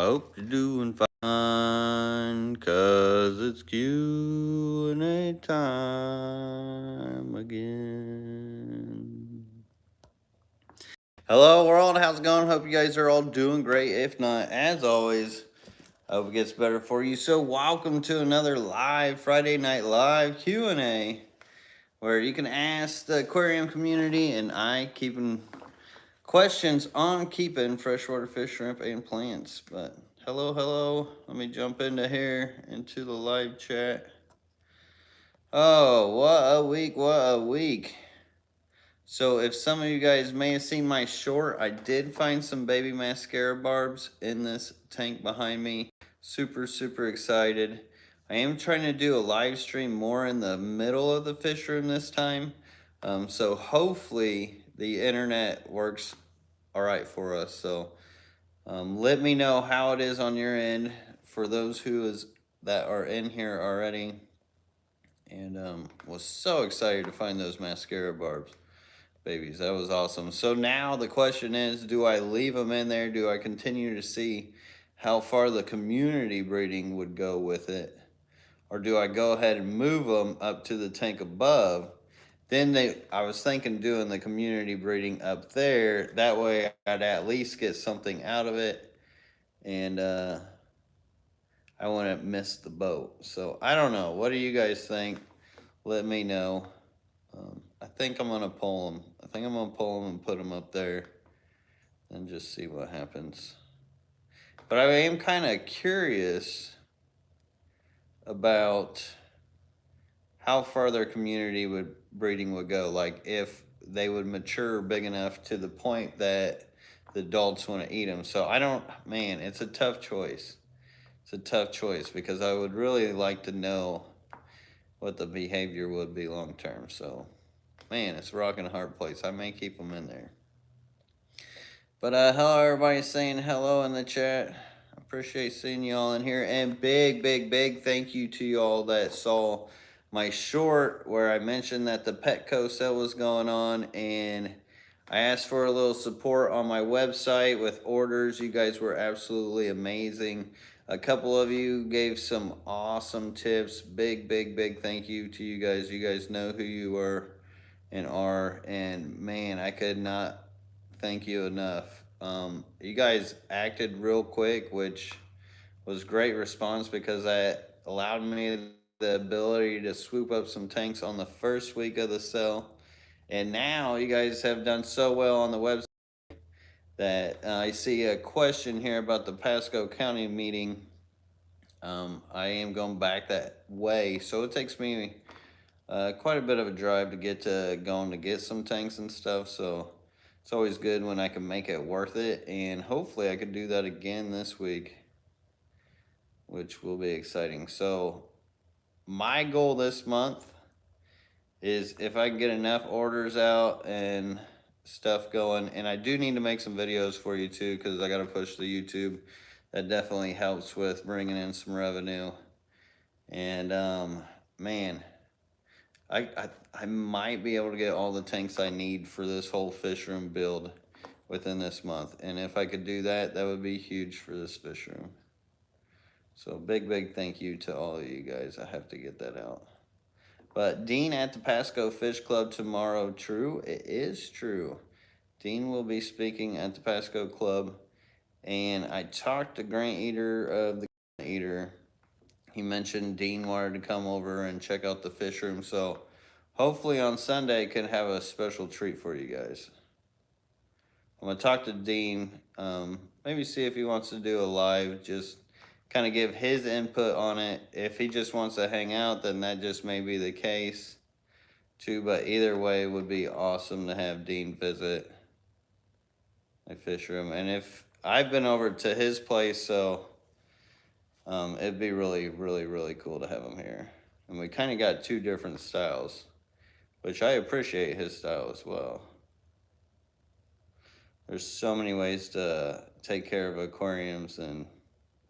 hope you're doing fine, 'cause it's Q&A time again. Hello world, how's it going? Hope you guys are all doing great. If not, as always, I hope it gets better for you. So welcome to another live Friday Night Live Q&A, where you can ask the aquarium community and I keeping questions on keeping freshwater fish, shrimp, and plants. But hello. Let me jump into here, into the live chat. Oh, what a week. So if some of you guys may have seen my short, I did find some baby mascara barbs in this tank behind me. Super excited. I am trying to do a live stream more in the middle of the fish room this time. So hopefully the internet works all right for us. So let me know how it is on your end for those that are in here already. And was so excited to find those mascara barbs, babies. That was awesome. So now the question is, do I leave them in there? Do I continue to see how far the community breeding would go with it? Or do I go ahead and move them up to the tank above? I was thinking doing the community breeding up there. That way I'd at least get something out of it. And I wouldn't miss the boat. So I don't know. What do you guys think? Let me know. I think I'm going to pull them. I think I'm going to pull them and put them up there and just see what happens. But I am kind of curious about how far their community breeding would go. Like if they would mature big enough to the point that the adults want to eat them. So man, it's a tough choice. It's a tough choice because I would really like to know what the behavior would be long term. So, man, it's a rock and a hard place. I may keep them in there. But hello, everybody saying hello in the chat. I appreciate seeing you all in here. And big thank you to you all that saw my short where I mentioned that the Petco sale was going on. And I asked for a little support on my website with orders. You guys were absolutely amazing. A couple of you gave some awesome tips. Big thank you to you guys. You guys know who you were and are. And man, I could not thank you enough. You guys acted real quick, which was great response because that allowed me the ability to swoop up some tanks on the first week of the sale. And now you guys have done so well on the website that I see a question here about the Pasco County meeting. I am going back that way, so it takes me quite a bit of a drive to get going to get some tanks and stuff. So it's always good when I can make it worth it, and hopefully I could do that again this week, which will be exciting. So my goal this month is if I can get enough orders out and stuff going, and I do need to make some videos for you too because I got to push the YouTube. That definitely helps with bringing in some revenue. And man, I might be able to get all the tanks I need for this whole fish room build within this month. And if I could do that, that would be huge for this fish room. So big thank you to all of you guys. I have to get that out. But Dean at the Pasco Fish Club tomorrow. True, it is true. Dean will be speaking at the Pasco Club. And I talked to Grant Eater of the Grant Eater. He mentioned Dean wanted to come over and check out the fish room. So hopefully on Sunday can have a special treat for you guys. I'm going to talk to Dean. Maybe see if he wants to do a live, just kind of give his input on it. If he just wants to hang out, then that just may be the case too. But either way, it would be awesome to have Dean visit a fish room. And if I've been over to his place, so it'd be really cool to have him here. And we kind of got two different styles, which I appreciate his style as well. There's so many ways to take care of aquariums and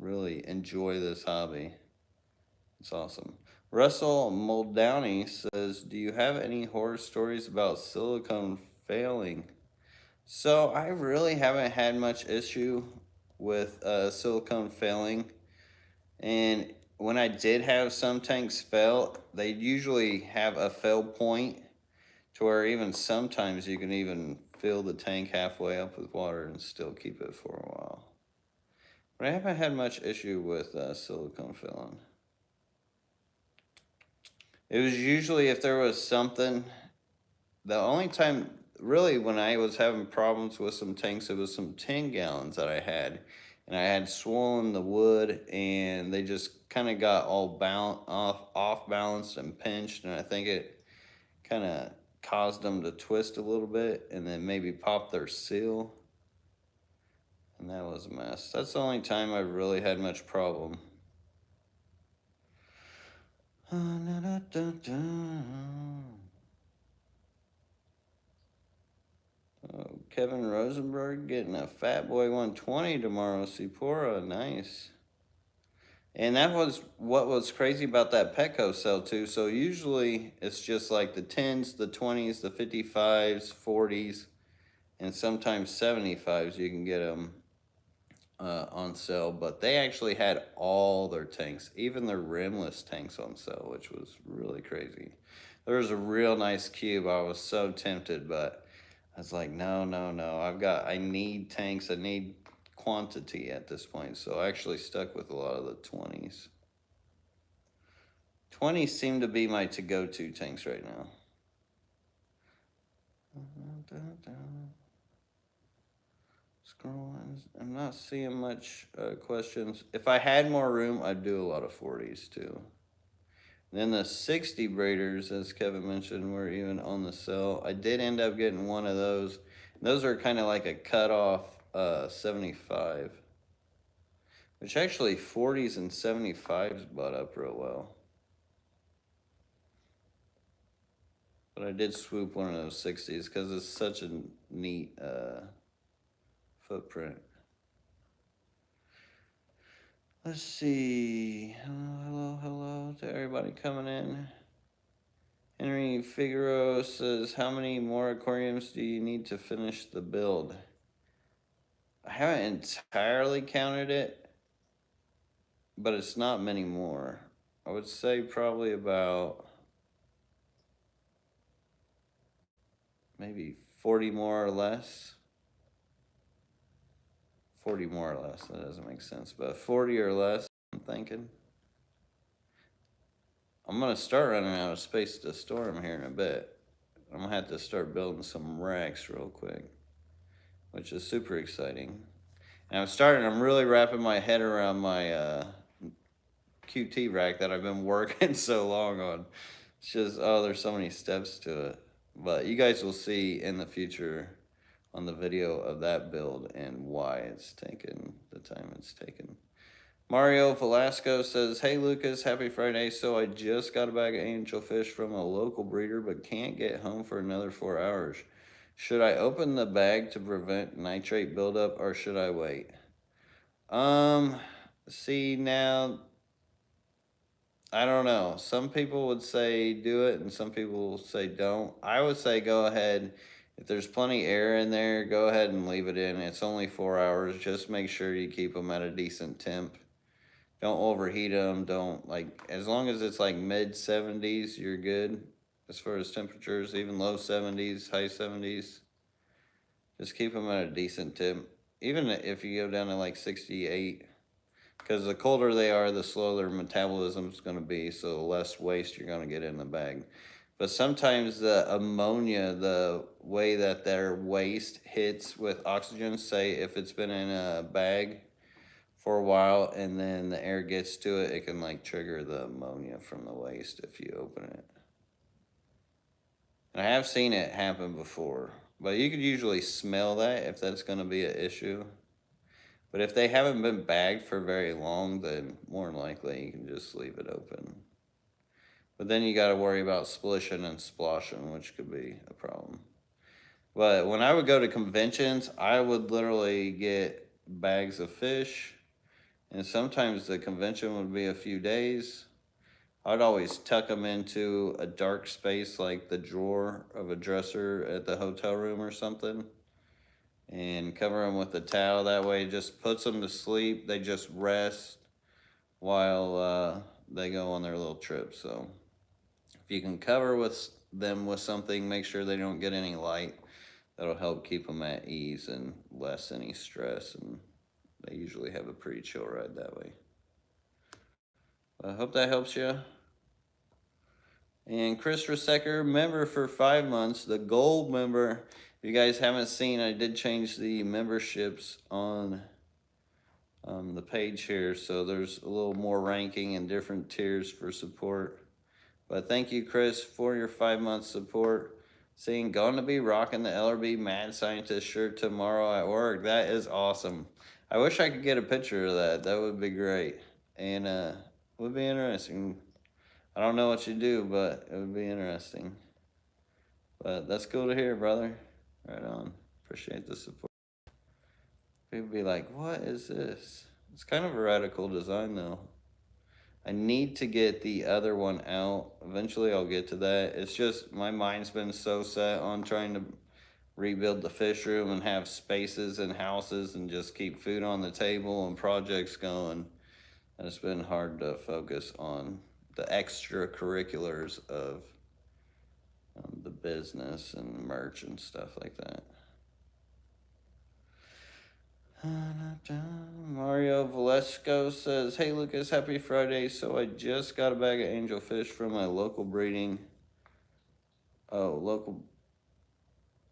really enjoy this hobby. It's awesome. Russell Muldowney says, do you have any horror stories about silicone failing? So I really haven't had much issue with silicone filling. And when I did have some tanks fail, they usually have a fail point to where even sometimes you can even fill the tank halfway up with water and still keep it for a while. But I haven't had much issue with silicone filling. It was usually if there was something, the only time really when I was having problems with some tanks, it was some 10 gallons that I had. And I had swollen the wood and they just kind of got all off balanced and pinched. And I think it kind of caused them to twist a little bit and then maybe pop their seal. And that was a mess. That's the only time I really had much problem. Oh, Kevin Rosenberg getting a Fat Boy 120 tomorrow. Sephora, nice. And that was what was crazy about that Petco sale too. So usually it's just like the 10s, the 20s, the 55s, 40s, and sometimes 75s. You can get them on sale. But they actually had all their tanks, even their rimless tanks on sale, which was really crazy. There was a real nice cube. I was so tempted, but I was like, no. I need tanks. I need quantity at this point. So I actually stuck with a lot of the 20s. 20s seem to be my to-go-to tanks right now. Scrolling. I'm not seeing much questions. If I had more room, I'd do a lot of 40s too. Then the 60 braiders, as Kevin mentioned, were even on the sale. I did end up getting one of those. Those are kind of like a cut-off 75. Which actually 40s and 75s bought up real well. But I did swoop one of those 60s because it's such a neat footprint. Let's see. Hello to everybody coming in. Henry Figueroa says, how many more aquariums do you need to finish the build? I haven't entirely counted it, but it's not many more. I would say probably about maybe 40 more or less. 40 more or less, that doesn't make sense, but 40 or less, I'm thinking. I'm gonna start running out of space to store them here in a bit. I'm gonna have to start building some racks real quick, which is super exciting. And I'm really wrapping my head around my QT rack that I've been working so long on. It's just, oh, there's so many steps to it. But you guys will see in the future on the video of that build and why it's taken the time it's taken. Mario Velasco says, hey Lucas, happy Friday. So I just got a bag of angelfish from a local breeder but can't get home for another 4 hours. Should I open the bag to prevent nitrate buildup or should I wait? See now, I don't know. Some people would say do it and some people will say don't. I would say go ahead. If there's plenty air in there, go ahead and leave it in. It's only 4 hours. Just make sure you keep them at a decent temp. Don't overheat them. As long as it's like mid 70s, you're good. As far as temperatures, even low 70s, high 70s. Just keep them at a decent temp. Even if you go down to like 68. Because the colder they are, the slower their metabolism is going to be, so the less waste you're going to get in the bag. But sometimes the ammonia, the way that their waste hits with oxygen, say if it's been in a bag for a while and then the air gets to it, it can like trigger the ammonia from the waste if you open it. And I have seen it happen before, but you could usually smell that if that's going to be an issue. But if they haven't been bagged for very long, then more than likely you can just leave it open. But then you got to worry about splishing and sploshing, which could be a problem. But when I would go to conventions, I would literally get bags of fish. And sometimes the convention would be a few days. I'd always tuck them into a dark space like the drawer of a dresser at the hotel room or something. and cover them with a towel. That way it just puts them to sleep. They just rest while they go on their little trip. So if you can cover them with something, make sure they don't get any light. That'll help keep them at ease and less any stress, and they usually have a pretty chill ride that way. I hope that helps you. And Chris Resecker, member for 5 months, the gold member. If you guys haven't seen, I did change the memberships on the page here, so there's a little more ranking and different tiers for support. But thank you, Chris, for your 5 month support. Seeing going to be rocking the LRB Mad Scientist shirt tomorrow at work. That is awesome. I wish I could get a picture of that. That would be great. And would be interesting. I don't know what you do, but it would be interesting. But that's cool to hear, brother. Right on. Appreciate the support. People be like, what is this? It's kind of a radical design, though. I need to get the other one out. Eventually I'll get to that. It's just my mind's been so set on trying to rebuild the fish room and have spaces and houses and just keep food on the table and projects going. And it's been hard to focus on the extracurriculars of the business and merch and stuff like that. Mario Valesco says, hey Lucas, happy Friday. So I just got a bag of angelfish from my local breeding. Already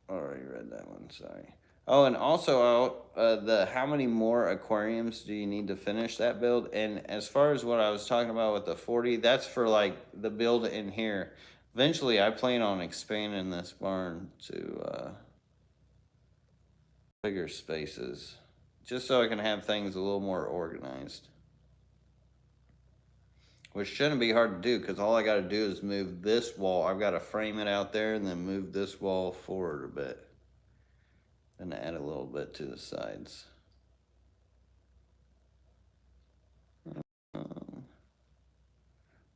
read that one, sorry. Oh, and also out how many more aquariums do you need to finish that build? And as far as what I was talking about with the 40, that's for like the build in here. Eventually I plan on expanding this barn to bigger spaces, just so I can have things a little more organized. Which shouldn't be hard to do, because all I got to do is move this wall. I've got to frame it out there and then move this wall forward a bit. And add a little bit to the sides.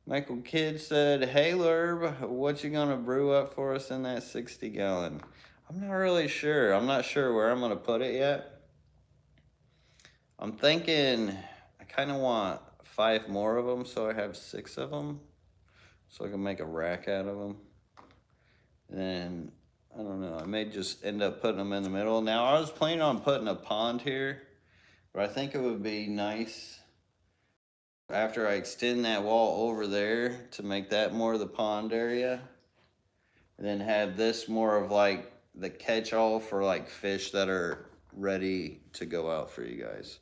Michael Kidd said, hey Lurb, what you gonna brew up for us in that 60 gallon? I'm not really sure. I'm not sure where I'm gonna put it yet. I'm thinking I kind of want 5 more of them, so I have 6 of them, so I can make a rack out of them. And then I don't know, I may just end up putting them in the middle. Now I was planning on putting a pond here, but I think it would be nice after I extend that wall over there to make that more of the pond area, and then have this more of like the catch-all for like fish that are ready to go out for you guys.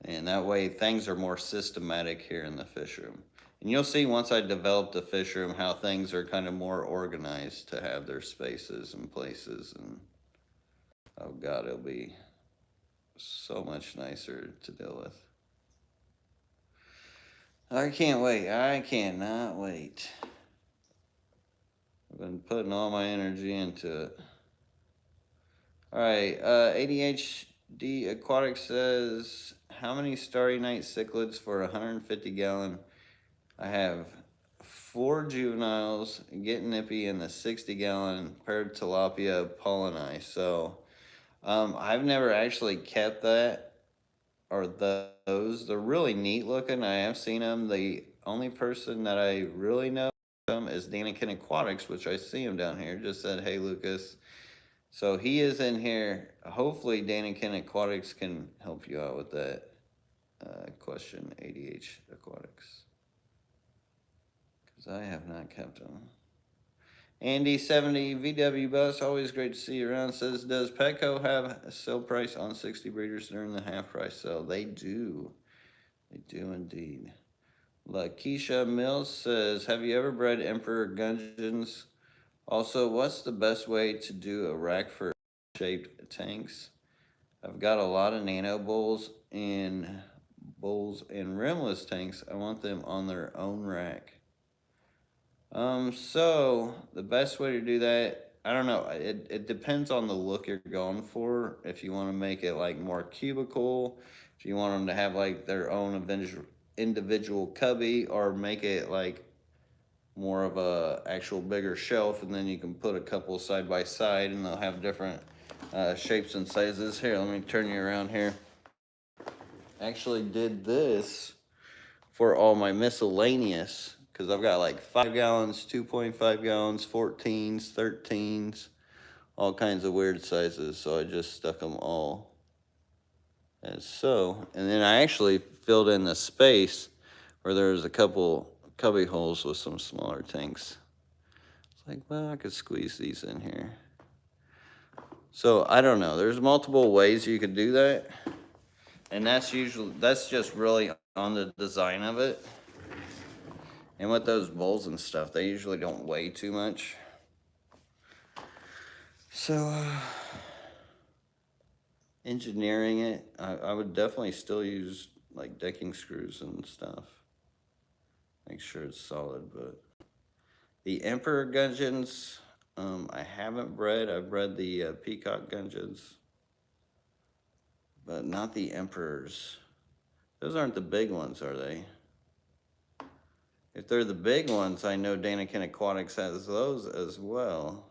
And that way things are more systematic here in the fish room. And you'll see once I develop the fish room how things are kind of more organized to have their spaces and places. And oh God, it'll be so much nicer to deal with. I can't wait. I cannot wait. I've been putting all my energy into it. All right, ADHD Aquatic says, how many Starry Night cichlids for 150 gallon? I have 4 juveniles, Get Nippy, and the 60 gallon paired tilapia pollini. So I've never actually kept that or those. They're really neat looking. I have seen them. The only person that I really know them is Danikin Aquatics, which I see him down here. Just said, hey Lucas. So he is in here. Hopefully Danikin Aquatics can help you out with that question, ADH Aquatics. Because I have not kept them. Andy70 VW Bus, always great to see you around, says, does Petco have a sale price on 60 breeders during the half price sale? They do. They do indeed. Lakeisha Mills says, have you ever bred Emperor Gudgeons? Also, what's the best way to do a rack for shaped tanks? I've got a lot of nano bowls and rimless tanks. I want them on their own rack. So the best way to do that, I don't know. It depends on the look you're going for. If you want to make it like more cubicle, if you want them to have like their own individual cubby, or make it like more of a actual bigger shelf, and then you can put a couple side by side and they'll have different shapes and sizes. Here, let me turn you around here. Actually did this for all my miscellaneous, because I've got like 5 gallons, 2.5 gallons, 14s, 13s, all kinds of weird sizes. So I just stuck them all as so. And then I actually filled in the space where there's a couple cubby holes with some smaller tanks. It's like, well, I could squeeze these in here. So I don't know. There's multiple ways you could do that. And that's just really on the design of it. And with those bowls and stuff, they usually don't weigh too much. So, engineering it, I would definitely still use like decking screws and stuff. Make sure it's solid, but the Emperor gudgeons, I haven't bred. I've bred the Peacock gudgeons, but not the Emperors. Those aren't the big ones, are they? If they're the big ones, I know Danikin Aquatics has those as well.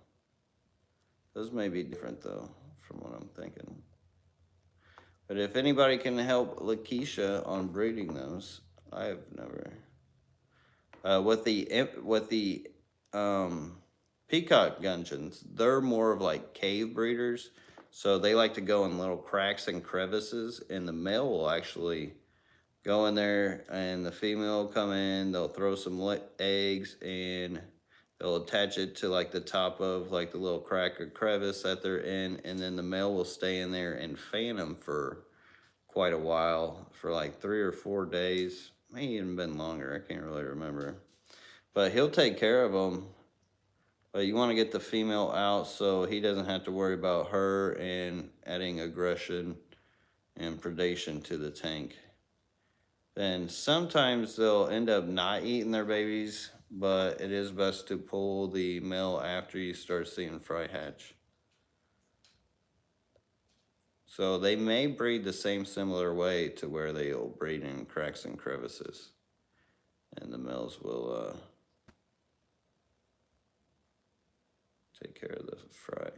Those may be different though, from what I'm thinking. But if anybody can help Lakeisha on breeding those, I have never. With the peacock gudgeons, they're more of like cave breeders, so they like to go in little cracks and crevices, and the male will actually go in there, and the female will come in. They'll throw some eggs, and they'll attach it to like the top of like the little crack or crevice that they're in, and then the male will stay in there and fan them for quite a while, for like 3 or 4 days. May even been longer. I can't really remember. But he'll take care of them. But you want to get the female out so he doesn't have to worry about her and adding aggression and predation to the tank. Then sometimes they'll end up not eating their babies, but it is best to pull the male after you start seeing fry hatch. So they may breed the same similar way to where they'll breed in cracks and crevices. And the males will take care of the fry.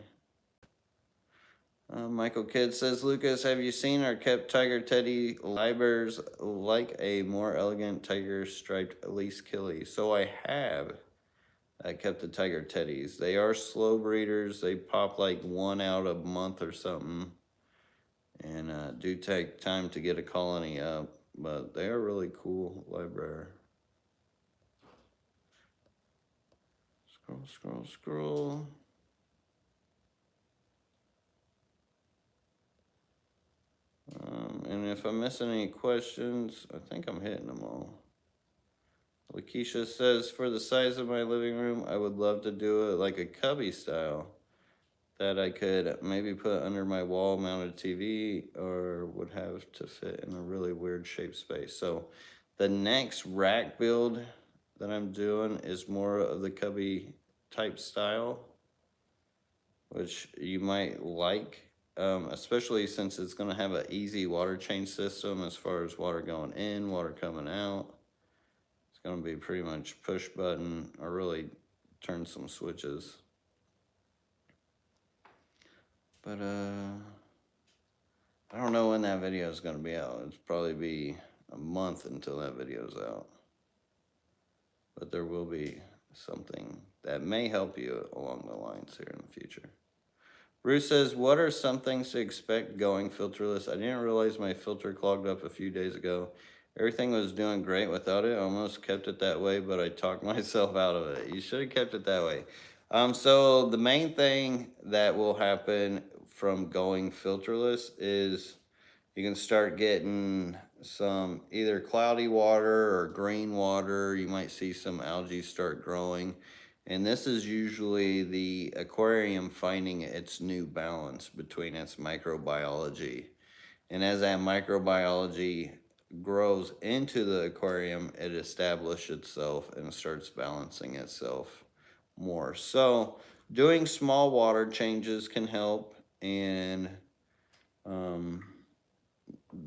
Michael Kidd says, Lucas, have you seen our kept tiger teddy libers like a more elegant tiger striped Elise Killy? So I have. I kept the tiger teddies. They are slow breeders. They pop like 1 out a month or something. And do take time to get a colony up. But they are really cool library. Scroll, scroll, scroll. And if I'm missing any questions, I think I'm hitting them all. Lakeisha says, for the size of my living room, I would love to do it like a cubby style that I could maybe put under my wall mounted TV, or would have to fit in a really weird shaped space. So the next rack build that I'm doing is more of the cubby type style, which you might like. Especially since it's going to have an easy water change system as far as water going in, water coming out. It's going to be pretty much push button or really turn some switches. But I don't know when that video is going to be out. It's probably be a month until that video is out. But there will be something that may help you along the lines here in the future. Bruce says, what are some things to expect going filterless? I didn't realize my filter clogged up a few days ago. Everything was doing great without it. I almost kept it that way, but I talked myself out of it. You should have kept it that way. So the main thing that will happen from going filterless is you can start getting some either cloudy water or green water. You might see some algae start growing. And this is usually the aquarium finding its new balance between its microbiology. And as that microbiology grows into the aquarium, it establishes itself and starts balancing itself more. So doing small water changes can help, and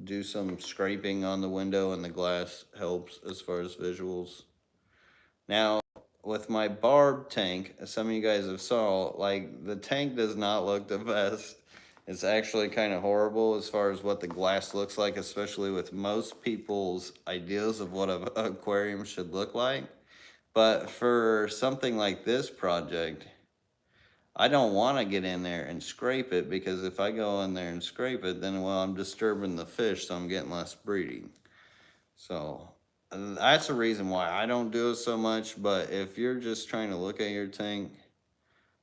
do some scraping on the window and the glass helps as far as visuals. Now, with my barb tank, as some of you guys have saw, like the tank does not look the best. It's actually kind of horrible as far as what the glass looks like, especially with most people's ideas of what an aquarium should look like. But for something like this project, I don't want to get in there and scrape it, because if I go in there and scrape it, then, well, I'm disturbing the fish, so I'm getting less breeding. So that's the reason why I don't do it so much. But if you're just trying to look at your tank,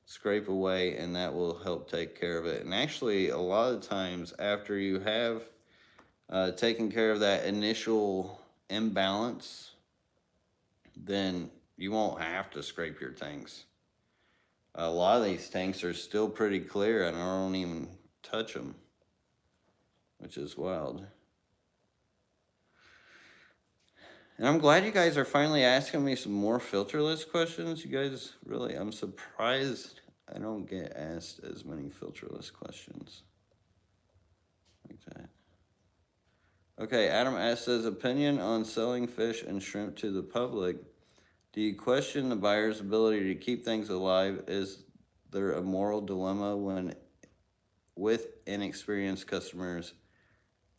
scrape away, and that will help take care of it. And actually, a lot of times after you have taken care of that initial imbalance, then you won't have to scrape your tanks. A lot of these tanks are still pretty clear, and I don't even touch them, which is wild. And I'm glad you guys are finally asking me some more filterless questions. You guys, really, I'm surprised I don't get asked as many filterless questions like that. Okay, Adam asks, his opinion on selling fish and shrimp to the public. Do you question the buyer's ability to keep things alive? Is there a moral dilemma when with inexperienced customers?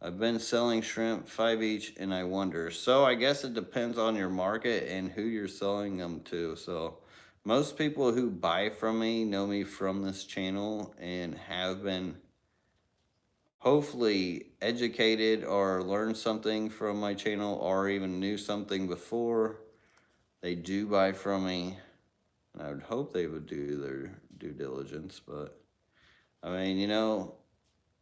I've been selling shrimp 5 each, and I wonder. So I guess it depends on your market and who you're selling them to. So most people who buy from me know me from this channel and have been hopefully educated or learned something from my channel, or even knew something before they do buy from me. And I would hope they would do their due diligence. But I mean, you know,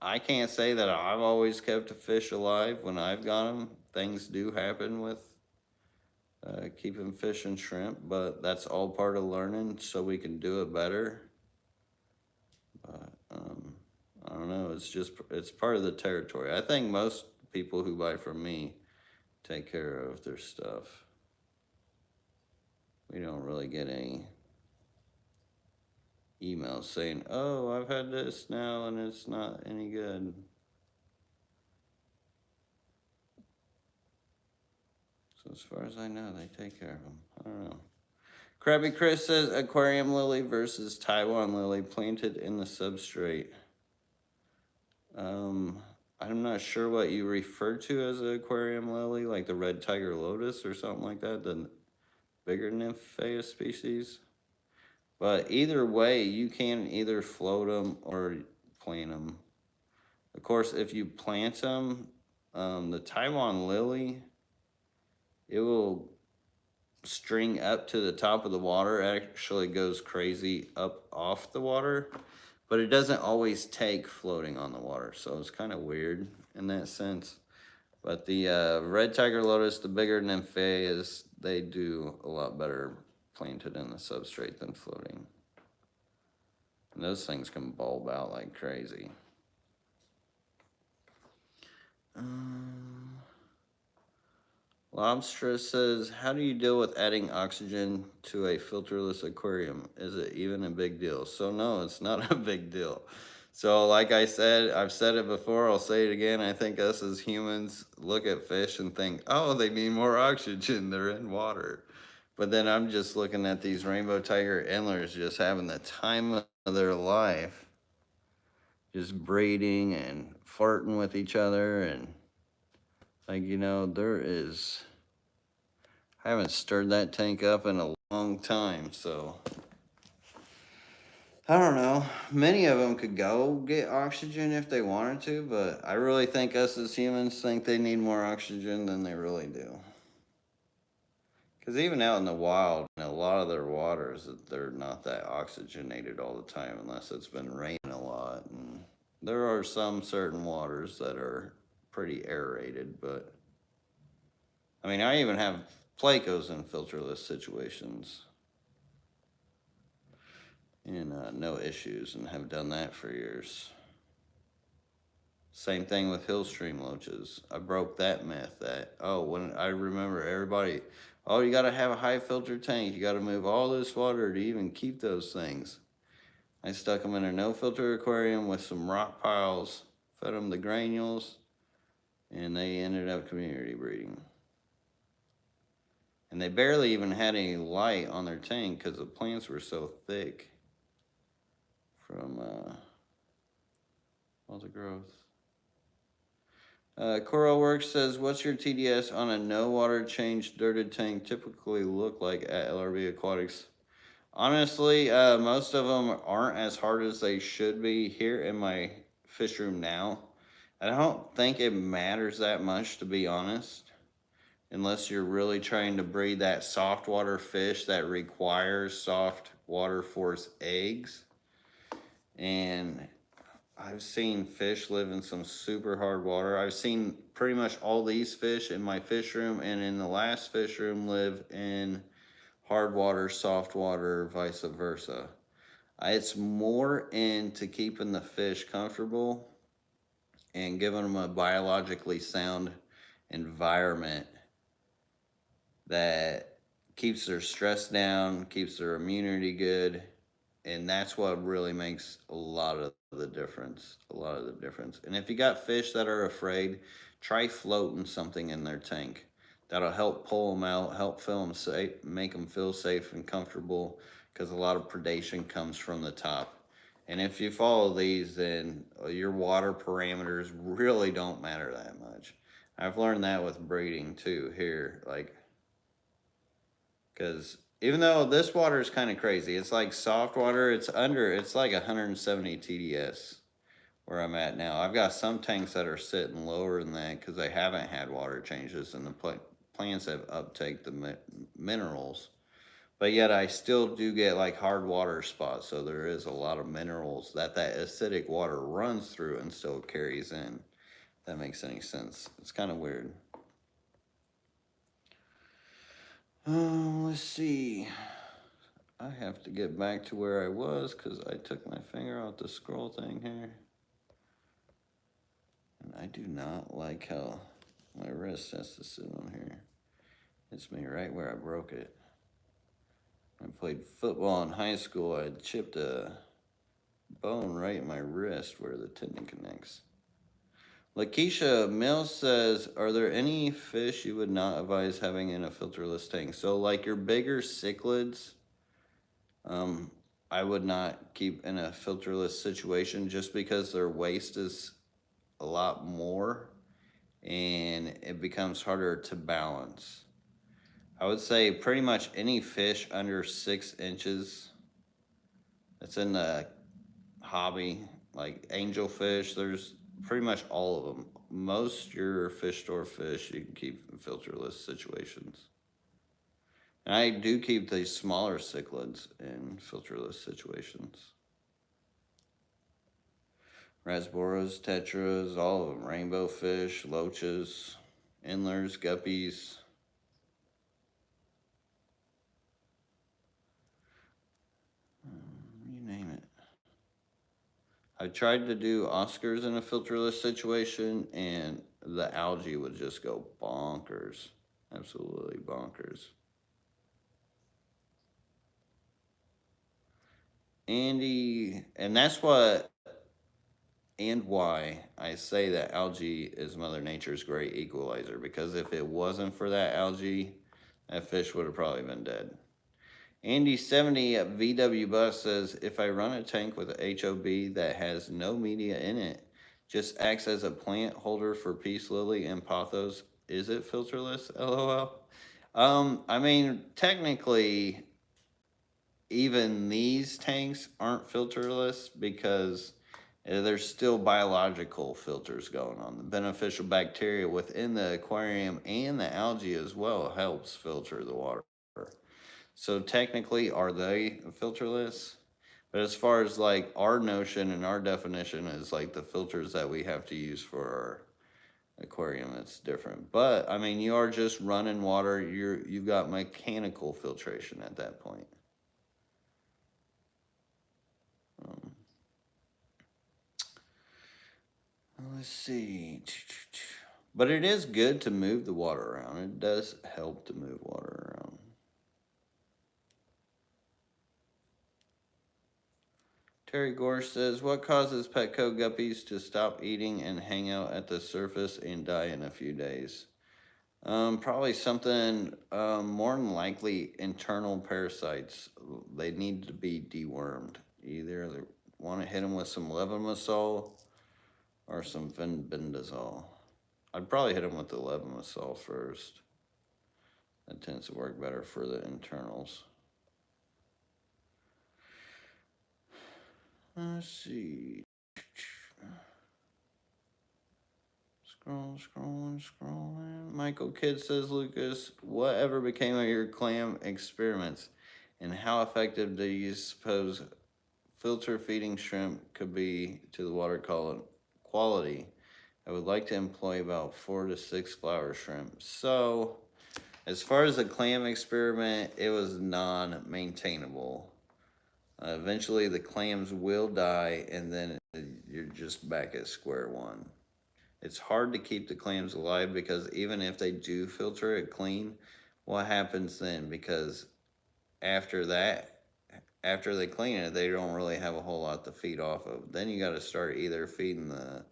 I can't say that I've always kept a fish alive when I've got them. Things do happen with keeping fish and shrimp, but that's all part of learning so we can do it better. But I don't know, it's part of the territory. I think most people who buy from me take care of their stuff. We don't really get any emails saying, oh, I've had this now and it's not any good. So as far as I know, they take care of them. I don't know. Krabby Chris says aquarium lily versus Taiwan lily planted in the substrate. I'm not sure what you refer to as an aquarium lily, like the red tiger lotus or something like that, the bigger nymphaea species. But either way, you can either float them or plant them. Of course, if you plant them, the Taiwan lily, it will string up to the top of the water. It actually goes crazy up off the water, but it doesn't always take floating on the water. So it's kind of weird in that sense. But the red tiger lotus, the bigger nymphaeas, they do a lot better planted in the substrate than floating. And those things can bulb out like crazy. Lobster says, how do you deal with adding oxygen to a filterless aquarium? Is it even a big deal? So no, it's not a big deal. So like I said, I've said it before, I'll say it again. I think us as humans look at fish and think, oh, they need more oxygen, they're in water. But then I'm just looking at these rainbow tiger endlers just having the time of their life. Just breeding and flirting with each other, and like, you know, I haven't stirred that tank up in a long time, so I don't know. Many of them could go get oxygen if they wanted to, but I really think us as humans think they need more oxygen than they really do. Because even out in the wild, in a lot of their waters, they're not that oxygenated all the time unless it's been raining a lot. And there are some certain waters that are pretty aerated, but I mean, I even have Plecos in filterless situations. And no issues, and have done that for years. Same thing with hill stream loaches. I broke that myth that, oh, when I remember everybody, oh, you got to have a high filter tank. You got to move all this water to even keep those things. I stuck them in a no filter aquarium with some rock piles, fed them the granules, and they ended up community breeding. And they barely even had any light on their tank because the plants were so thick from all the growth. Coral Works says, what's your TDS on a no water change dirted tank typically look like at LRB Aquatics? Honestly, most of them aren't as hard as they should be here in my fish room now. I don't think it matters that much, to be honest, unless you're really trying to breed that soft water fish that requires soft water force eggs. And I've seen fish live in some super hard water. I've seen pretty much all these fish in my fish room and in the last fish room live in hard water, soft water, vice versa. It's more into keeping the fish comfortable and giving them a biologically sound environment that keeps their stress down, keeps their immunity good, and that's what really makes a lot of the difference. A lot of the difference. And if you got fish that are afraid, try floating something in their tank. That'll help pull them out, help feel them safe, make them feel safe and comfortable, because a lot of predation comes from the top. And if you follow these, then your water parameters really don't matter that much. I've learned that with breeding too here, like, because even though this water is kind of crazy, it's like soft water, it's like 170 TDS where I'm at now. I've got some tanks that are sitting lower than that because they haven't had water changes and the plants have uptake the minerals. But yet I still do get like hard water spots, so there is a lot of minerals that acidic water runs through and still carries in. If that makes any sense. It's kind of weird. Let's see. I have to get back to where I was because I took my finger off the scroll thing here. And I do not like how my wrist has to sit on here. Hits me right where I broke it. I played football in high school. I chipped a bone right in my wrist where the tendon connects. Lakeisha Mills says, are there any fish you would not advise having in a filterless tank? So like your bigger cichlids, I would not keep in a filterless situation just because their waste is a lot more and it becomes harder to balance. I would say pretty much any fish under 6 inches that's in the hobby, like angelfish, there's pretty much all of them. Most your fish store fish you can keep in filterless situations. And I do keep these smaller cichlids in filterless situations. Rasboras, tetras, all of them. Rainbow fish, loaches, endlers, guppies. You name it. I tried to do Oscars in a filterless situation, and the algae would just go bonkers. Absolutely bonkers. Andy, and that's what and why I say that algae is Mother Nature's great equalizer, because if it wasn't for that algae, that fish would have probably been dead. Andy70 at VW Bus says, if I run a tank with a HOB that has no media in it, just acts as a plant holder for peace lily and pothos, is it filterless? LOL. I mean, technically, even these tanks aren't filterless because there's still biological filters going on. The beneficial bacteria within the aquarium and the algae as well helps filter the water. So technically, are they filterless? But as far as like our notion and our definition is like the filters that we have to use for our aquarium, it's different. But I mean, you are just running water. You've got mechanical filtration at that point. Let's see. But it is good to move the water around. It does help to move water around. Terry Gorsh says, what causes Petco guppies to stop eating and hang out at the surface and die in a few days? Probably something, more than likely internal parasites. They need to be dewormed. Either they want to hit them with some levomasol, or some bendazole. I'd probably hit them with the levomisol first. That tends to work better for the internals. Let's see. Scrolling. Michael Kidd says, Lucas, whatever became of your clam experiments, and how effective do you suppose filter feeding shrimp could be to the water quality? I would like to employ about 4 to 6 flower shrimp. So, as far as the clam experiment, it was non-maintainable. Eventually, the clams will die, and then you're just back at square one. It's hard to keep the clams alive because even if they do filter it clean, what happens then? Because after that, after they clean it, they don't really have a whole lot to feed off of. Then you got to start either feeding the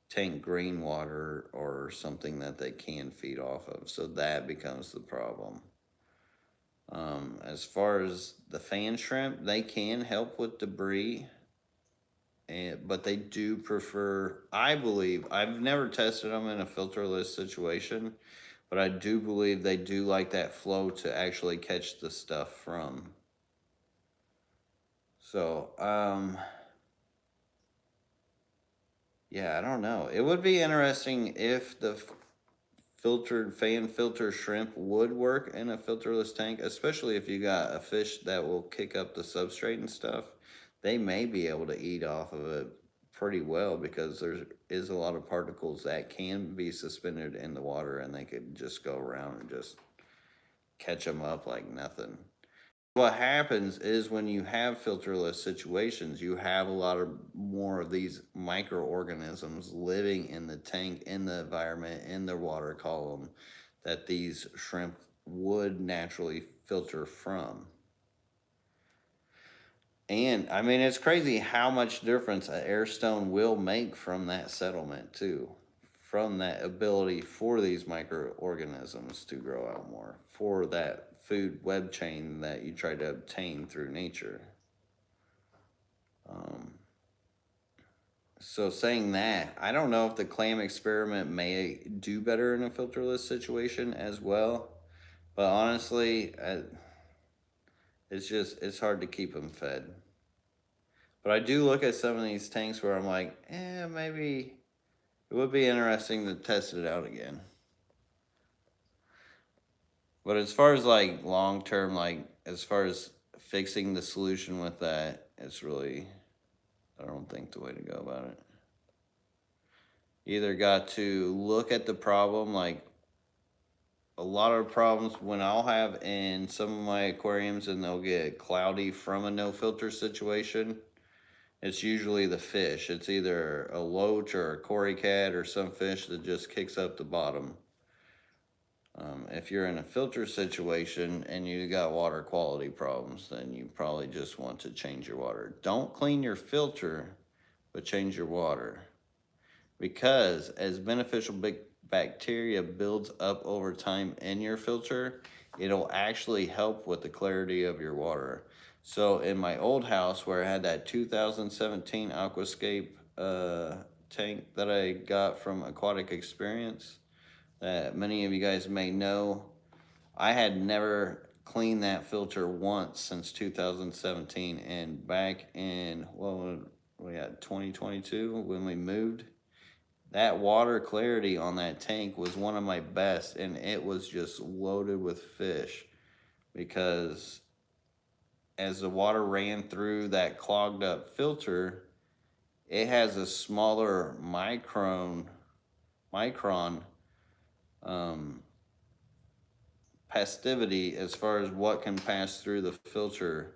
tank green water or something that they can feed off of. So that becomes the problem. As far as the fan shrimp, they can help with debris, but they do prefer, I believe, I've never tested them in a filterless situation, but I do believe they do like that flow to actually catch the stuff from. So, yeah, I don't know. It would be interesting if the filtered fan filter shrimp would work in a filterless tank, especially if you got a fish that will kick up the substrate and stuff. They may be able to eat off of it pretty well because there is a lot of particles that can be suspended in the water and they could just go around and just catch them up like nothing. What happens is when you have filterless situations, you have a lot of more of these microorganisms living in the tank, in the environment, in the water column that these shrimp would naturally filter from. And I mean, it's crazy how much difference an air stone will make from that settlement, too. From that ability for these microorganisms to grow out more, for that food web chain that you try to obtain through nature. So saying that, I don't know if the clam experiment may do better in a filterless situation as well. But honestly, it's hard to keep them fed. But I do look at some of these tanks where I'm like, maybe it would be interesting to test it out again. But as far as like long term, like as far as fixing the solution with that, it's really, I don't think the way to go about it. Either got to look at the problem, like a lot of problems when I'll have in some of my aquariums and they'll get cloudy from a no filter situation. It's usually the fish. It's either a loach or a cory cat or some fish that just kicks up the bottom. If you're in a filter situation and you got water quality problems, then you probably just want to change your water. Don't clean your filter, but change your water. Because as beneficial bacteria builds up over time in your filter, it'll actually help with the clarity of your water. So in my old house where I had that 2017 Aquascape tank that I got from Aquatic Experience, that many of you guys may know, I had never cleaned that filter once since 2017. And back in, we had 2022 when we moved, that water clarity on that tank was one of my best, and it was just loaded with fish because as the water ran through that clogged up filter, it has a smaller micron passivity as far as what can pass through the filter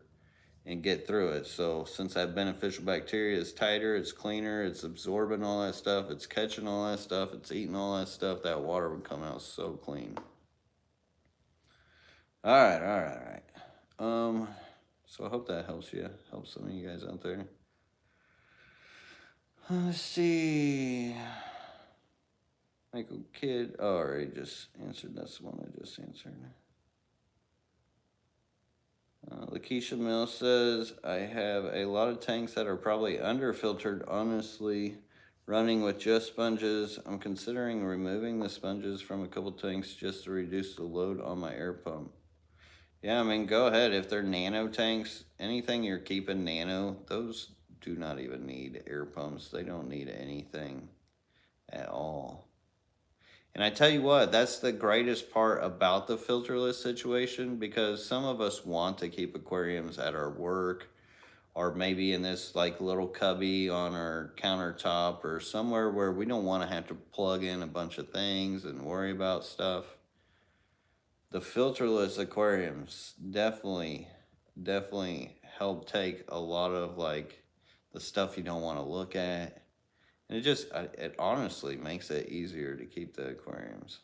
and get through it. So since that beneficial bacteria is tighter, it's cleaner, it's absorbing all that stuff, it's catching all that stuff, it's eating all that stuff, that water would come out so clean. All right. So I hope that helps some of you guys out there. Let's see. Michael Kidd, oh, I already just answered. That's the one I just answered. Lakeisha Mill says, I have a lot of tanks that are probably underfiltered. Honestly, running with just sponges. I'm considering removing the sponges from a couple tanks just to reduce the load on my air pump. Yeah, I mean, go ahead. If they're nano tanks, anything you're keeping nano, those do not even need air pumps. They don't need anything at all. And I tell you what, that's the greatest part about the filterless situation, because some of us want to keep aquariums at our work or maybe in this like little cubby on our countertop or somewhere where we don't want to have to plug in a bunch of things and worry about stuff. The filterless aquariums definitely help take a lot of like the stuff you don't want to look at. And it honestly makes it easier to keep the aquariums.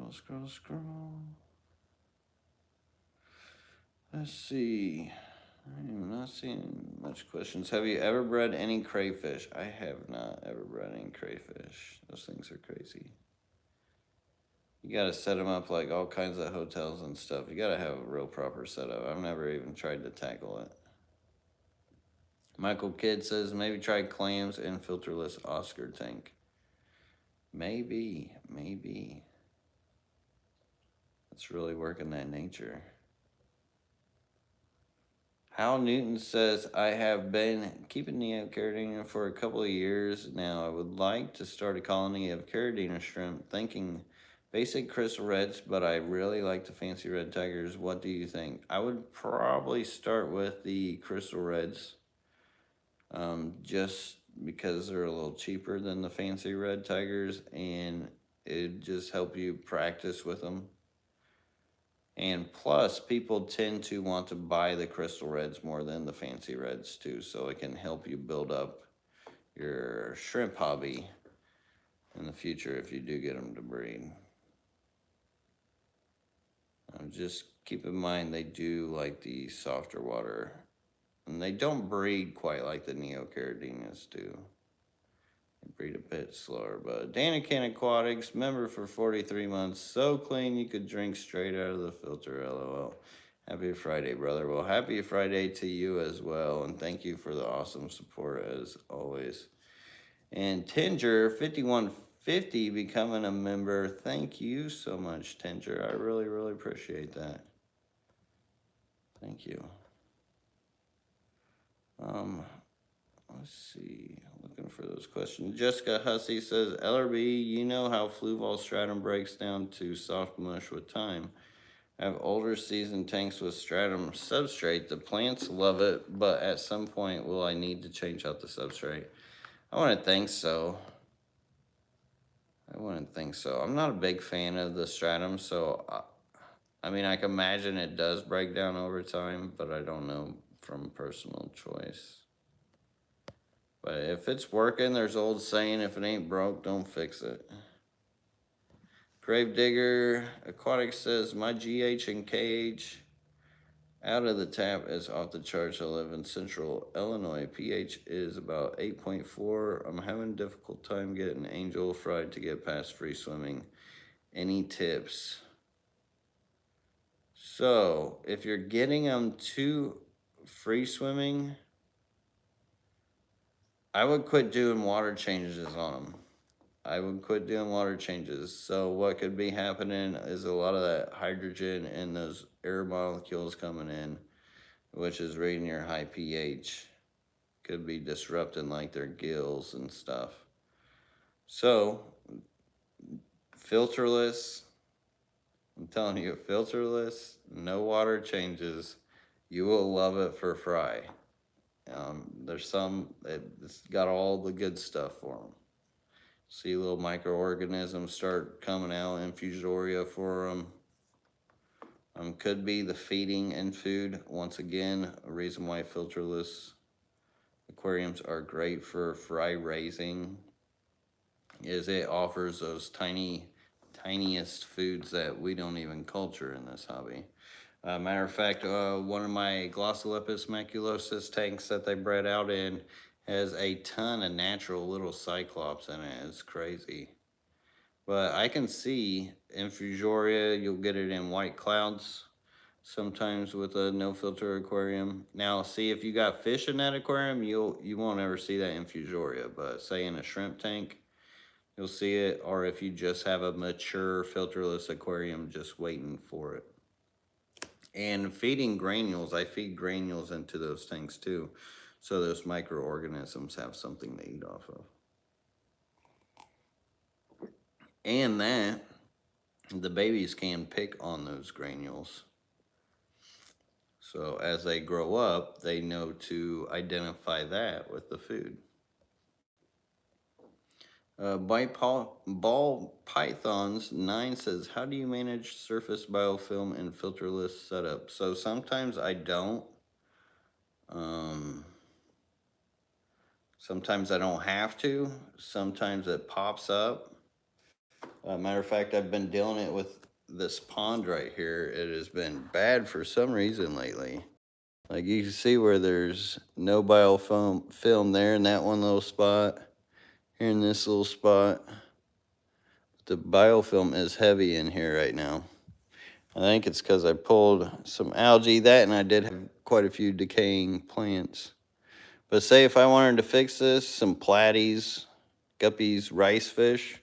Scroll. Let's see. I'm not seeing much questions. Have you ever bred any crayfish? I have not ever bred any crayfish. Those things are crazy. You gotta set them up like all kinds of hotels and stuff. You gotta have a real proper setup. I've never even tried to tackle it. Michael Kidd says maybe try clams in filterless Oscar tank. Maybe. It's really working that nature. Hal Newton says, I have been keeping Neocaridina for a couple of years now. I would like to start a colony of Caridina shrimp, thinking basic crystal reds, but I really like the fancy red tigers. What do you think? I would probably start with the crystal reds, just because they're a little cheaper than the fancy red tigers, and it just help you practice with them. And plus, people tend to want to buy the crystal reds more than the fancy reds too, so it can help you build up your shrimp hobby in the future if you do get them to breed. Just keep in mind they do like the softer water, and they don't breed quite like the Neocaridinas do. They breed a bit slower. But Danican Aquatics, member for 43 months, so clean you could drink straight out of the filter, lol. Happy Friday, brother. Well, happy Friday to you as well, and thank you for the awesome support as always. And Tinger 5150 becoming a member. Thank you so much, Tinger. I really appreciate that. Thank you. Let's see. Looking for those questions. Jessica Hussey says, LRB, you know how fluval stratum breaks down to soft mush with time. I have older seasoned tanks with stratum substrate. The plants love it, but at some point, will I need to change out the substrate? I wouldn't think so. I'm not a big fan of the stratum, so I mean, I can imagine it does break down over time, but I don't know from personal choice. But if it's working, there's an old saying, if it ain't broke, don't fix it. Gravedigger Aquatic says, my GH and KH out of the tap is off the charts. I live in central Illinois. pH is about 8.4. I'm having a difficult time getting angel fried to get past free swimming. Any tips? So, if you're getting them to free swimming, I would quit doing water changes on them. So what could be happening is a lot of that hydrogen and those air molecules coming in, which is raising your high pH, could be disrupting like their gills and stuff. So, filterless, I'm telling you, filterless, no water changes, you will love it for fry. There's some, it's got all the good stuff for them. See little microorganisms start coming out, infusoria for them. Could be the feeding and food. Once again, a reason why filterless aquariums are great for fry raising is it offers those tiniest foods that we don't even culture in this hobby. Matter of fact, one of my Glossolepis maculosus tanks that they bred out in has a ton of natural little cyclops in it. It's crazy. But I can see infusoria, you'll get it in white clouds. sometimes with a no filter aquarium. Now, see, if you got fish in that aquarium, you won't ever see that infusoria, but say in a shrimp tank, you'll see it, or if you just have a mature filterless aquarium just waiting for it. And feeding granules, I feed granules into those tanks too, so those microorganisms have something to eat off of. And that the babies can pick on those granules. So as they grow up, they know to identify that with the food. Ball Pythons 9 says, how do you manage surface biofilm and filterless setup? So sometimes I don't. Sometimes I don't have to. Sometimes it pops up. Matter of fact, I've been dealing it with this pond right here. It has been bad for some reason lately. Like you can see where there's no biofilm there in that one little spot. Here in this little spot. The biofilm is heavy in here right now. I think it's because I pulled some algae, and I did have quite a few decaying plants. But say if I wanted to fix this, some platies, guppies, rice fish,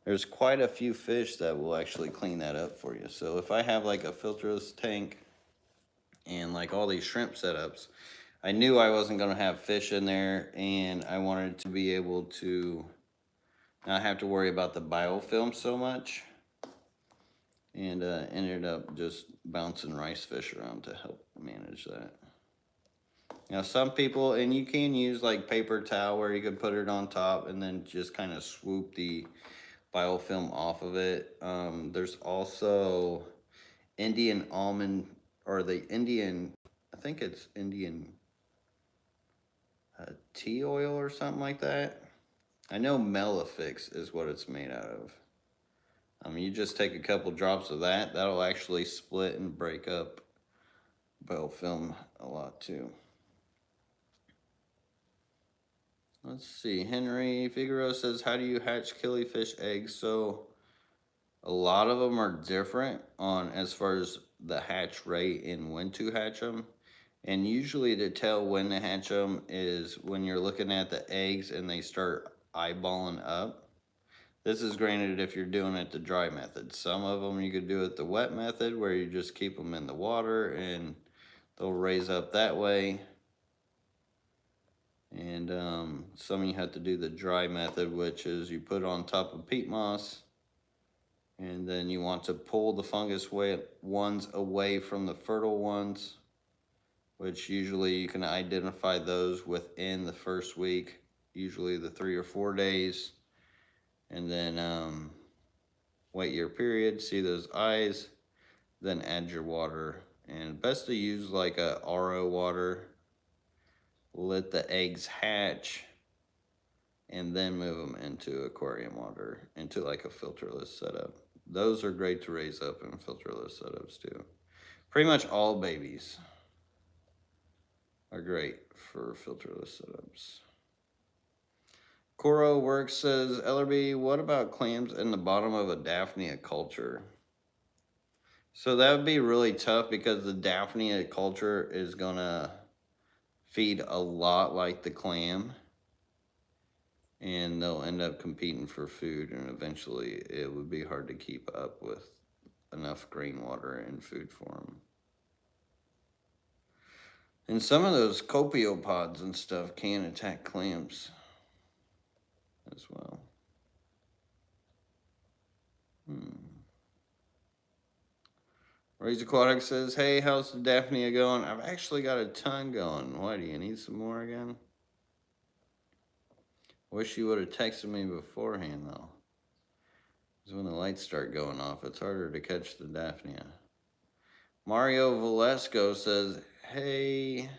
there's quite a few fish that will actually clean that up for you. So if I have like a filterless tank and like all these shrimp setups, I knew I wasn't going to have fish in there, and I wanted to be able to not have to worry about the biofilm so much, and ended up just bouncing rice fish around to help manage that. Now some people, and you can use like paper towel where you could put it on top and then just kind of swoop the biofilm off of it. There's also Indian almond, or the Indian, I think it's Indian tea oil or something like that. I know Melafix is what it's made out of. You just take a couple drops of that. That'll actually split and break up biofilm a lot too. Let's see. Henry Figueroa says, how do you hatch killifish eggs? So a lot of them are different on as far as the hatch rate and when to hatch them. And usually to tell when to hatch them is when you're looking at the eggs and they start eyeballing up. This is granted if you're doing it the dry method. Some of them you could do it the wet method where you just keep them in the water and they'll raise up that way. And some you have to do the dry method, which is you put it on top of peat moss, and then you want to pull the fungus ones away from the fertile ones, which usually you can identify those within the first week, usually the 3 or 4 days. And then wait your period, see those eyes, then add your water. And best to use like a RO water. Let the eggs hatch and then move them into aquarium water, into like a filterless setup. Those are great to raise up in filterless setups too. Pretty much all babies are great for filterless setups. Coro Works says, Ellerby, what about clams in the bottom of a daphnia culture? So that would be really tough because the daphnia culture is gonna feed a lot like the clam, and they'll end up competing for food, and eventually it would be hard to keep up with enough green water and food for them. And some of those copepods and stuff can attack clams as well. Raised Aquatic says, hey, how's the daphnia going? I've actually got a ton going. Why, do you need some more again? Wish you would have texted me beforehand, though. Because when the lights start going off, it's harder to catch the daphnia. Mario Valesco says, hey,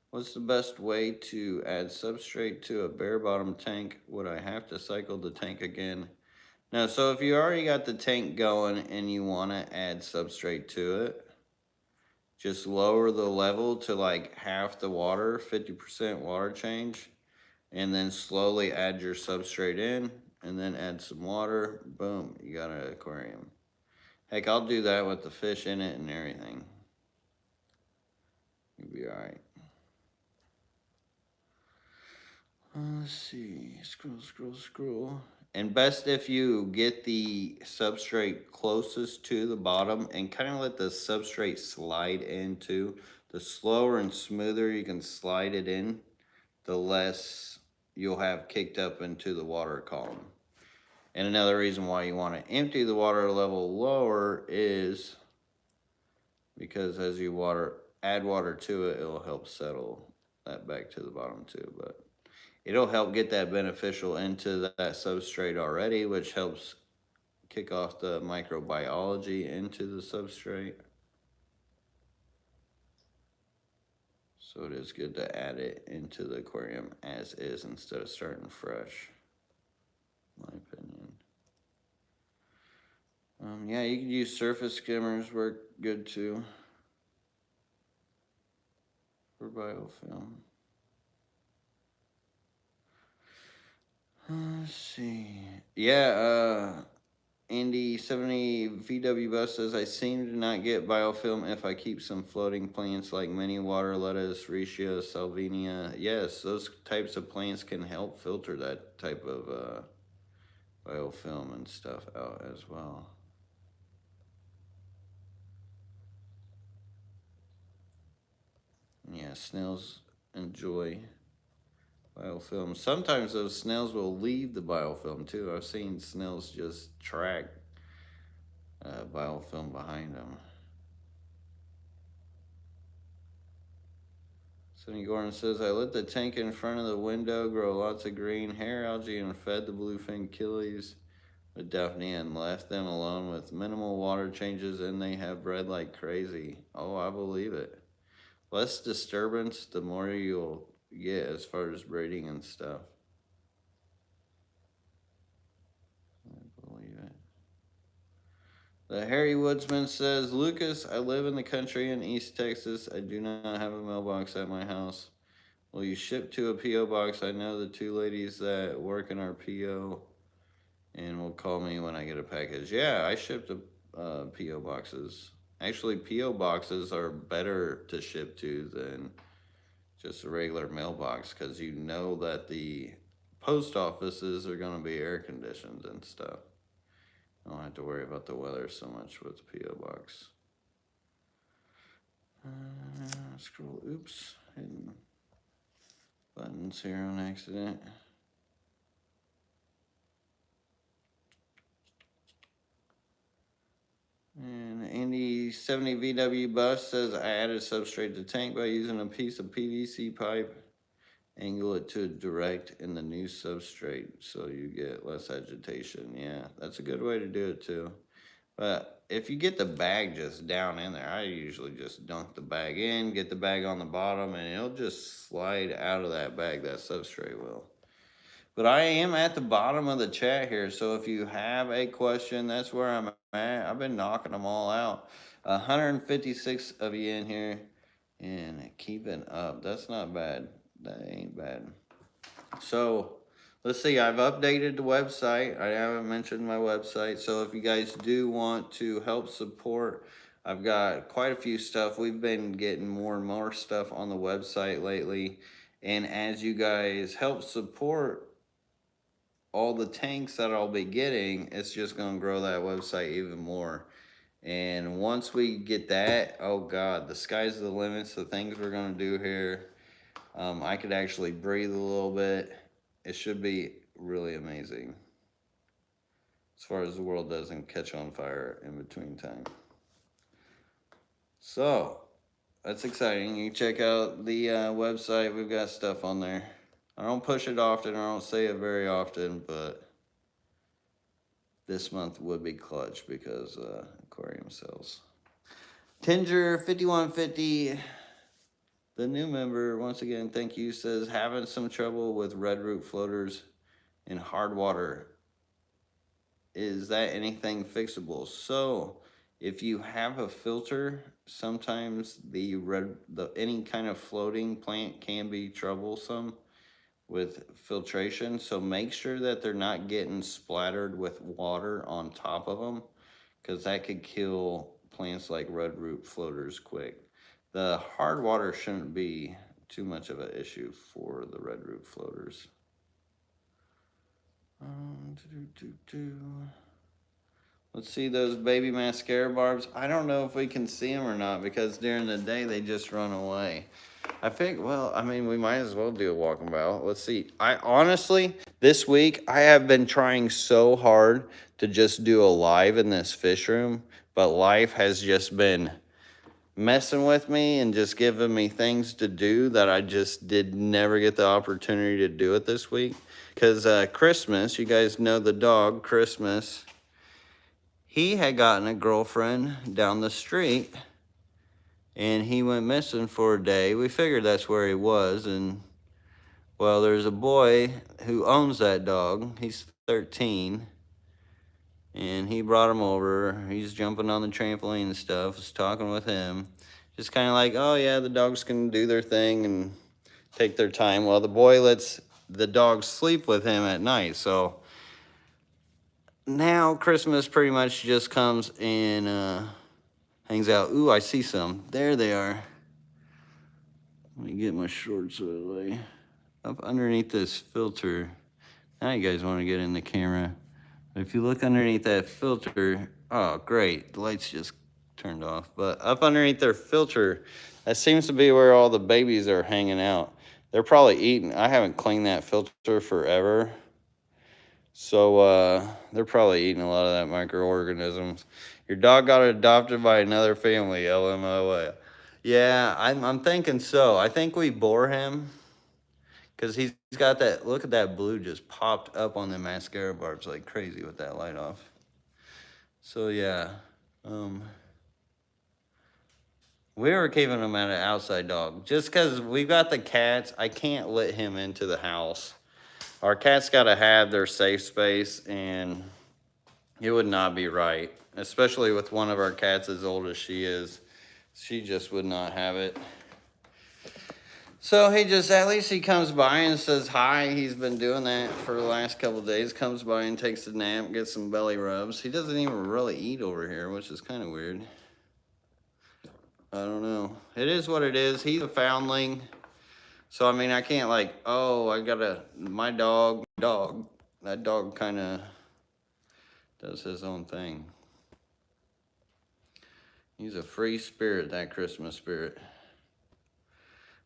what's the best way to add substrate to a bare bottom tank? Would I have to cycle the tank again? No, so if you already got the tank going and you want to add substrate to it, just lower the level to like half the water, 50% water change, and then slowly add your substrate in, and then add some water. Boom, you got an aquarium. Heck, I'll do that with the fish in it and everything. You'll be all right. Let's see. Scroll. And best if you get the substrate closest to the bottom and kind of let the substrate slide into. The slower and smoother you can slide it in, the less you'll have kicked up into the water column. And another reason why you want to empty the water level lower is because as you add water to it, it'll help settle that back to the bottom too. But it'll help get that beneficial into that substrate already, which helps kick off the microbiology into the substrate. So it is good to add it into the aquarium as is instead of starting fresh, in my opinion. Yeah, you can use surface skimmers, work good too for biofilm. Let's see. Yeah, Andy 70 VW Bus says, I seem to not get biofilm if I keep some floating plants like mini water lettuce, Riccia, Salvinia. Yes, those types of plants can help filter that type of biofilm and stuff out as well. Yeah, snails enjoy biofilm. Sometimes those snails will leave the biofilm too. I've seen snails just track biofilm behind them. Sonny Gordon says, I lit the tank in front of the window, grow lots of green hair algae, and fed the bluefin killies with daphnia and left them alone with minimal water changes, and they have bred like crazy. Oh, I believe it. Less disturbance, the more you'll get as far as breeding and stuff. I believe it. The Harry Woodsman says, Lucas, I live in the country in East Texas. I do not have a mailbox at my house. Will you ship to a P.O. box? I know the two ladies that work in our P.O. and will call me when I get a package. Yeah, I ship to P.O. boxes. Actually, P.O. boxes are better to ship to than just a regular mailbox because you know that the post offices are going to be air conditioned and stuff. I don't have to worry about the weather so much with the P.O. box. Scroll, oops, hidden buttons here on accident. And Andy 70 VW Bus says, I added substrate to tank by using a piece of PVC pipe. Angle it to direct in the new substrate so you get less agitation. Yeah, that's a good way to do it too. But if you get the bag just down in there, I usually just dunk the bag in, get the bag on the bottom, and it'll just slide out of that bag, that substrate will. But I am at the bottom of the chat here, so if you have a question, that's where I'm at. I've been knocking them all out. 156 of you in here, and keeping up. That's not bad. That ain't bad. So, let's see. I've updated the website. I haven't mentioned my website. So, if you guys do want to help support, I've got quite a few stuff. We've been getting more and more stuff on the website lately. And as you guys help support all the tanks that I'll be getting, it's just going to grow that website even more. And once we get that, oh God, the sky's the limits. The things we're going to do here, I could actually breathe a little bit. It should be really amazing as far as the world doesn't catch on fire in between time. So that's exciting. You can check out the website. We've got stuff on there. I don't push it often. I don't say it very often, but this month would be clutch because Aquarium sells. Tinger 5150, the new member, once again, thank you, says, having some trouble with red root floaters in hard water. Is that anything fixable? So, if you have a filter, sometimes any kind of floating plant can be troublesome with filtration, so make sure that they're not getting splattered with water on top of them because that could kill plants like red root floaters quick. The hard water shouldn't be too much of an issue for the red root floaters. Let's see those baby mascara barbs. I don't know if we can see them or not because during the day they just run away. I think, well, I mean, we might as well do a walk about. Let's see. I honestly, this week, I have been trying so hard to just do a live in this fish room, but life has just been messing with me and just giving me things to do that I just did never get the opportunity to do it this week. Because Christmas, you guys know the dog, Christmas, he had gotten a girlfriend down the street and he went missing for a day. We figured that's where he was, and well, there's a boy who owns that dog. He's 13, and he brought him over. He's jumping on the trampoline and stuff. Was talking with him, just kind of like, oh yeah, the dogs can do their thing and take their time. Well, the boy lets the dog sleep with him at night, so now Christmas pretty much just comes and hangs out. Ooh, I see some. There they are. Let me get my shorts out of the way. Up underneath this filter. Now you guys want to get in the camera. But if you look underneath that filter, oh great, the lights just turned off. But up underneath their filter, that seems to be where all the babies are hanging out. They're probably eating. I haven't cleaned that filter forever. So they're probably eating a lot of that microorganisms. Your dog got adopted by another family, LMOA. Yeah, I'm thinking so. I think we bore him because he's got that, look at that blue just popped up on the mascara barbs like crazy with that light off. So yeah, we were keeping him at an outside dog. Just because we've got the cats, I can't let him into the house. Our cats got to have their safe space, and it would not be right, especially with one of our cats as old as she is. She just would not have it. So he just, at least he comes by and says hi. He's been doing that for the last couple of days. Comes by and takes a nap, gets some belly rubs. He doesn't even really eat over here, which is kind of weird. I don't know. It is what it is. He's a foundling. So, I mean, I can't like, oh, I gotta, my dog. That dog kind of does his own thing. He's a free spirit, that Christmas spirit.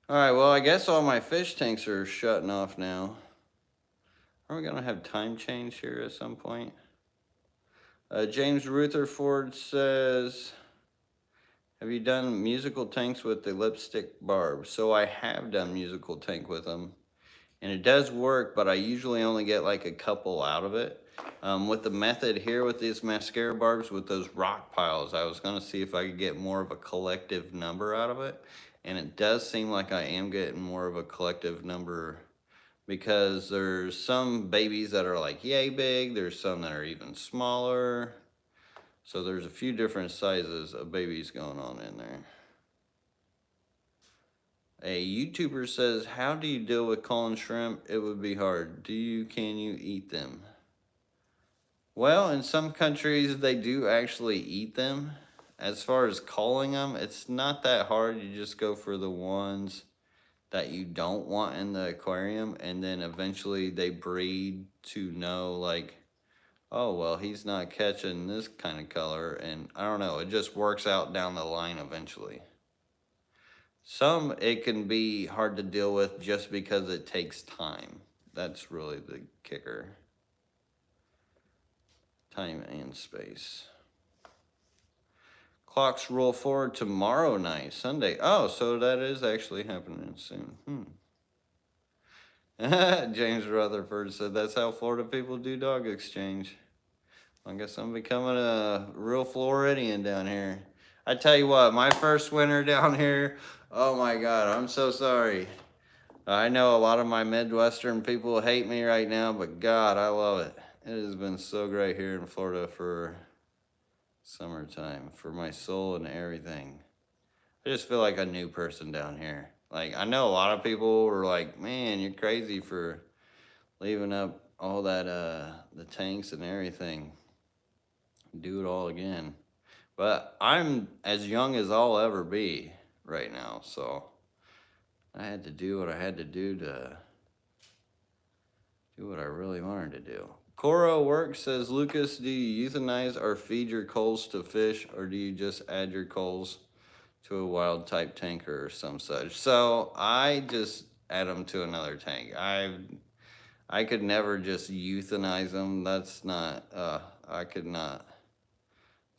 All right, well, I guess all my fish tanks are shutting off now. Are we gonna have time change here at some point? James Rutherford says, have you done musical tanks with the lipstick barb? So I have done musical tank with them, and it does work, but I usually only get like a couple out of it. With the method here with these mascara barbs, with those rock piles, I was gonna see if I could get more of a collective number out of it. And it does seem like I am getting more of a collective number because there's some babies that are like yay big. There's some that are even smaller. So there's a few different sizes of babies going on in there. A YouTuber says, how do you deal with culling shrimp? It would be hard. Can you eat them? Well, in some countries, they do actually eat them. As far as culling them, it's not that hard. You just go for the ones that you don't want in the aquarium, and then eventually they breed to know, like, oh, well, he's not catching this kind of color, and I don't know. It just works out down the line eventually. Some, it can be hard to deal with just because it takes time. That's really the kicker. Time and space. Clocks roll forward tomorrow night, Sunday. Oh, so that is actually happening soon. James Rutherford said that's how Florida people do dog exchange. I guess I'm becoming a real Floridian down here. I tell you what, my first winter down here, oh my God, I'm so sorry. I know a lot of my Midwestern people hate me right now, but God, I love it. It has been so great here in Florida for summertime, for my soul and everything. I just feel like a new person down here. Like, I know a lot of people were like, man, you're crazy for leaving up all that, the tanks and everything. Do it all again. But I'm as young as I'll ever be right now, so I had to do what I had to do to do what I really wanted to do. Coro Works says, Lucas, do you euthanize or feed your coals to fish, or do you just add your coals to a wild type tanker or some such? So I just add them to another tank. I could never just euthanize them. That's not, I could not.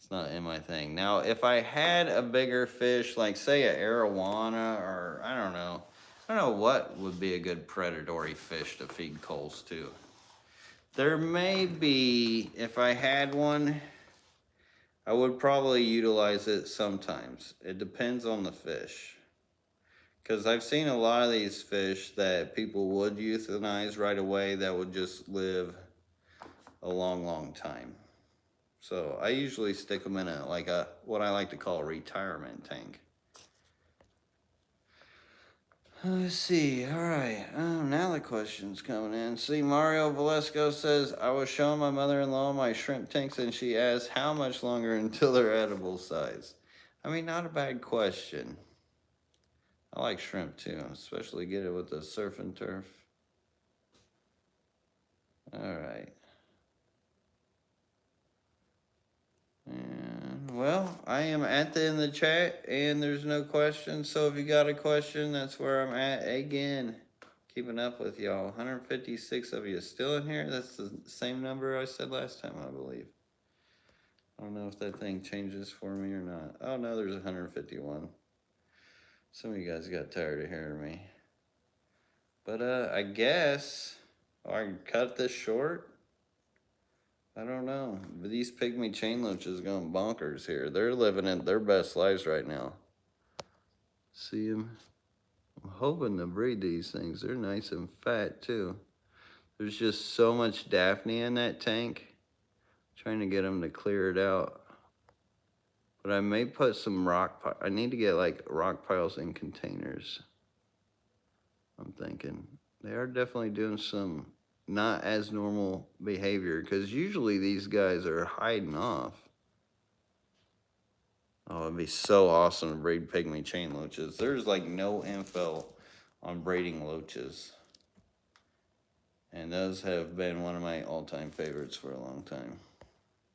It's not in my thing. Now, if I had a bigger fish, like say a arowana, or I don't know what would be a good predatory fish to feed coals to. There may be, if I had one, I would probably utilize it sometimes. It depends on the fish. Because I've seen a lot of these fish that people would euthanize right away that would just live a long, long time. So I usually stick them in what I like to call a retirement tank. Let's see, all right, now the question's coming in. See, Mario Valesco says, I was showing my mother-in-law my shrimp tanks and she asked how much longer until they're edible size. I mean, not a bad question. I like shrimp too, especially get it with the surf and turf. All right. And, well, I am at the end of the chat, and there's no questions. So if you got a question, that's where I'm at again. Keeping up with y'all. 156 of you still in here. That's the same number I said last time, I believe. I don't know if that thing changes for me or not. Oh, no, there's 151. Some of you guys got tired of hearing me. But I guess I can cut this short. I don't know. But these pygmy chain loaches going bonkers here. They're living in their best lives right now. See them? I'm hoping to breed these things. They're nice and fat too. There's just so much daphnia in that tank. I'm trying to get them to clear it out. But I may put some rock. I need to get like rock piles in containers. I'm thinking they are definitely doing some not as normal behavior, because usually these guys are hiding off. Oh, it'd be so awesome to breed pygmy chain loaches. There's like no info on breeding loaches. And those have been one of my all-time favorites for a long time.